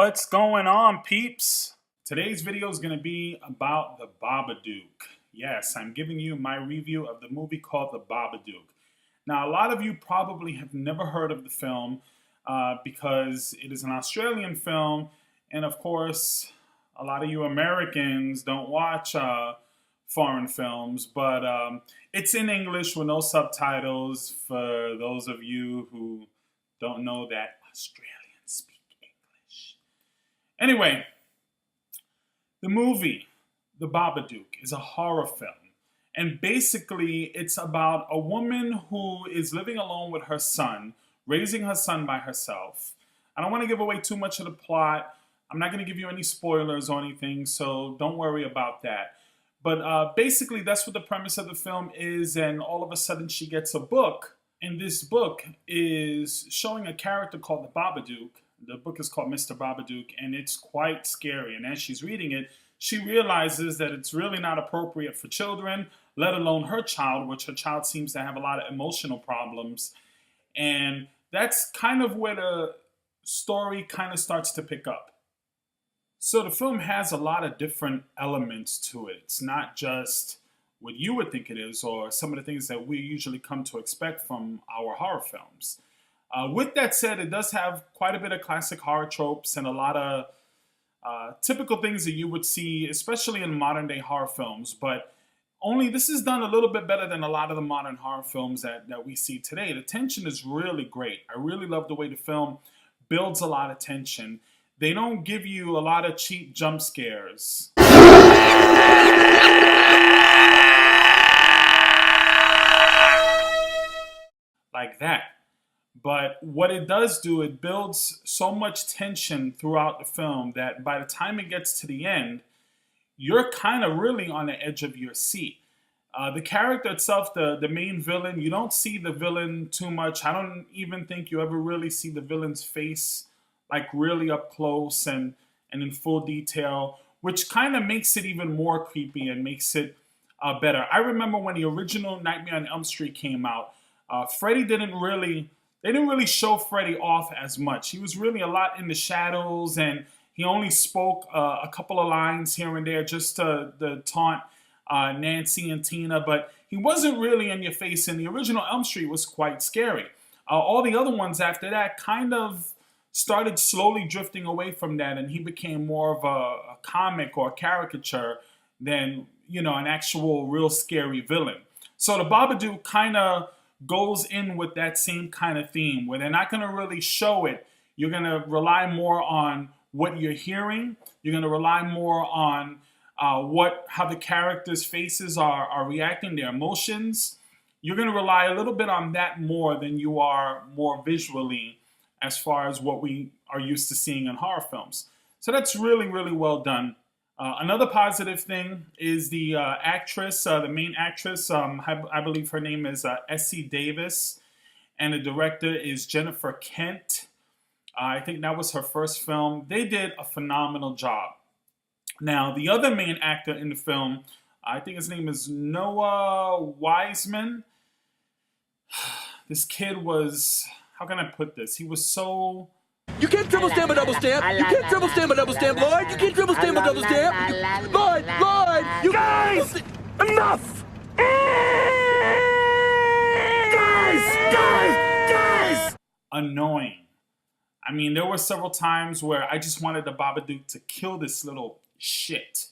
What's going on, peeps? Today's video is going to be about the Babadook. Yes, I'm giving you my review of the movie called The Babadook. Now, a lot of you probably have never heard of the film because it is an Australian film, and of course, a lot of you Americans don't watch foreign films, but it's in English with no subtitles for those of you who don't know that Australians speak English. Anyway, the movie, The Babadook, is a horror film. And basically, it's about a woman who is living alone with her son, raising her son by herself. I don't want to give away too much of the plot. I'm not going to give you any spoilers or anything, so don't worry about that. But basically, that's what the premise of the film is, and all of a sudden she gets a book. And this book is showing a character called the Babadook. The book is called Mr. Babadook, and it's quite scary. And as she's reading it, she realizes that it's really not appropriate for children, let alone her child, which her child seems to have a lot of emotional problems. And that's kind of where the story kind of starts to pick up. So the film has a lot of different elements to it. It's not just what you would think it is or some of the things that we usually come to expect from our horror films. With that said, it does have quite a bit of classic horror tropes and a lot of typical things that you would see, especially in modern day horror films. But only this is done a little bit better than a lot of the modern horror films that we see today. The tension is really great. I really love the way the film builds a lot of tension. They don't give you a lot of cheap jump scares. Like that. But what it does do, it builds so much tension throughout the film that by the time it gets to the end, you're kind of really on the edge of your seat. The character itself, the main villain, you don't see the villain too much. I don't even think you ever really see the villain's face like really up close and in full detail, which kind of makes it even more creepy and makes it better. I remember when the original Nightmare on Elm Street came out, Freddy they didn't really show Freddy off as much. He was really a lot in the shadows, and he only spoke a couple of lines here and there just to taunt Nancy and Tina, but he wasn't really in your face, and the original Elm Street was quite scary. All the other ones after that kind of started slowly drifting away from that, and he became more of a comic or a caricature than, you know, an actual real scary villain. So the Babadook kind of goes in with that same kind of theme where they're not going to really show it. You're going to rely more on what you're hearing. You're going to rely more on how the characters' faces are reacting, their emotions. You're going to rely a little bit on that more than you are more visually as far as what we are used to seeing in horror films. So that's really, really well done. Another positive thing is the actress, the main actress, I believe her name is Essie Davis, and the director is Jennifer Kent. I think that was her first film. They did a phenomenal job. Now, the other main actor in the film, I think his name is Noah Wiseman. This kid was, how can I put this? He was so... You can't triple stamp a double stamp. You can't triple stamp a double stamp, Lloyd. You can't triple stamp a double stamp. Lloyd, you guys, enough. Guys. Annoying. I mean, there were several times where I just wanted the Babadook to kill this little shit.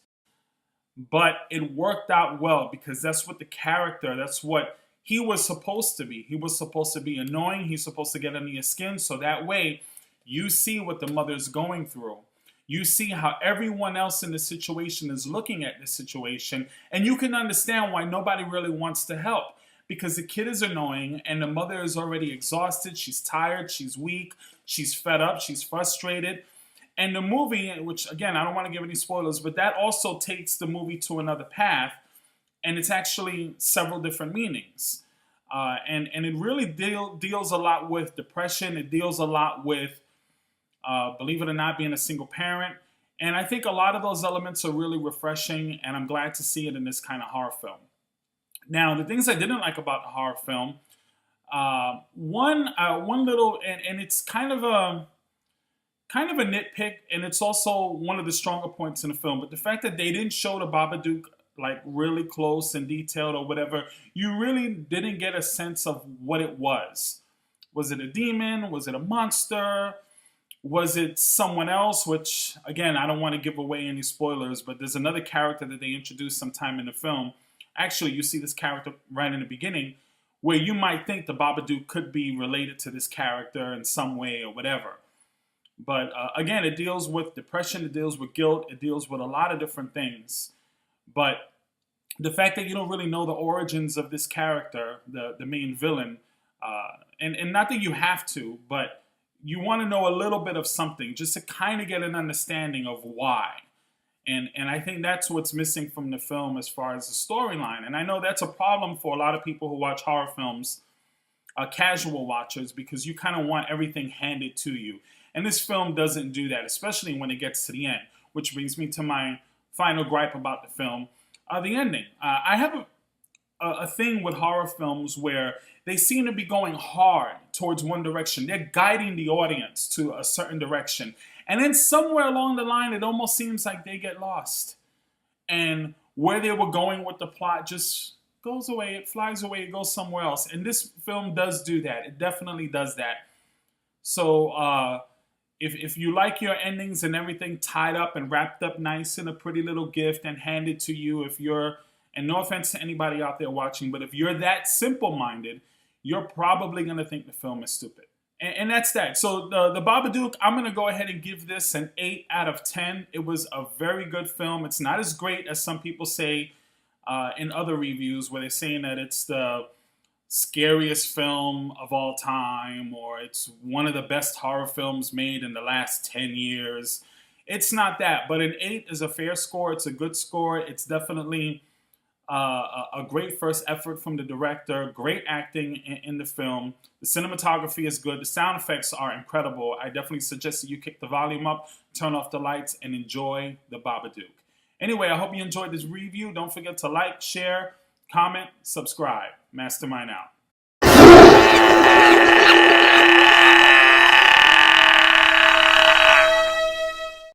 But it worked out well because that's what the character, that's what he was supposed to be. He was supposed to be annoying. He's supposed to get under your skin so that way you see what the mother's going through. You see how everyone else in the situation is looking at the situation, and you can understand why nobody really wants to help because the kid is annoying and the mother is already exhausted. She's tired, she's weak, she's fed up, she's frustrated. And the movie, which again, I don't want to give any spoilers, but that also takes the movie to another path, and it's actually several different meanings. And it really deals a lot with depression. It deals a lot with believe it or not, being a single parent. And I think a lot of those elements are really refreshing, and I'm glad to see it in this kind of horror film. Now, the things I didn't like about the horror film, one little, and it's kind of kind of a nitpick, and it's also one of the stronger points in the film. But the fact that they didn't show the Babadook like really close and detailed or whatever, you really didn't get a sense of what it was. Was it a demon? Was it a monster? Was it someone else? Which, again, I don't want to give away any spoilers, but there's another character that they introduced sometime in the film. Actually, you see this character right in the beginning, where you might think the Babadook could be related to this character in some way or whatever. But again, it deals with depression, it deals with guilt, it deals with a lot of different things. But the fact that you don't really know the origins of this character, the main villain, and not that you have to, but you want to know a little bit of something just to kind of get an understanding of why. And I think that's what's missing from the film as far as the storyline. And I know that's a problem for a lot of people who watch horror films, casual watchers, because you kind of want everything handed to you. And this film doesn't do that, especially when it gets to the end, which brings me to my final gripe about the film, the ending. I have a thing with horror films where they seem to be going hard towards one direction. They're guiding the audience to a certain direction. And then somewhere along the line, it almost seems like they get lost. And where they were going with the plot just goes away. It flies away. It goes somewhere else. And this film does do that. It definitely does that. So if you like your endings and everything tied up and wrapped up nice in a pretty little gift and handed to you, if you're, and no offense to anybody out there watching, but if you're that simple-minded, you're probably going to think the film is stupid. And that's that. So the Babadook, I'm going to go ahead and give this an 8 out of 10. It was a very good film. It's not as great as some people say in other reviews where they're saying that it's the scariest film of all time or it's one of the best horror films made in the last 10 years. It's not that, but an 8 is a fair score. It's a good score. It's definitely a great first effort from the director, great acting in the film. The cinematography is good. The sound effects are incredible. I definitely suggest that you kick the volume up, turn off the lights, and enjoy the Babadook. Anyway, I hope you enjoyed this review. Don't forget to like, share, comment, subscribe. Mastermind out.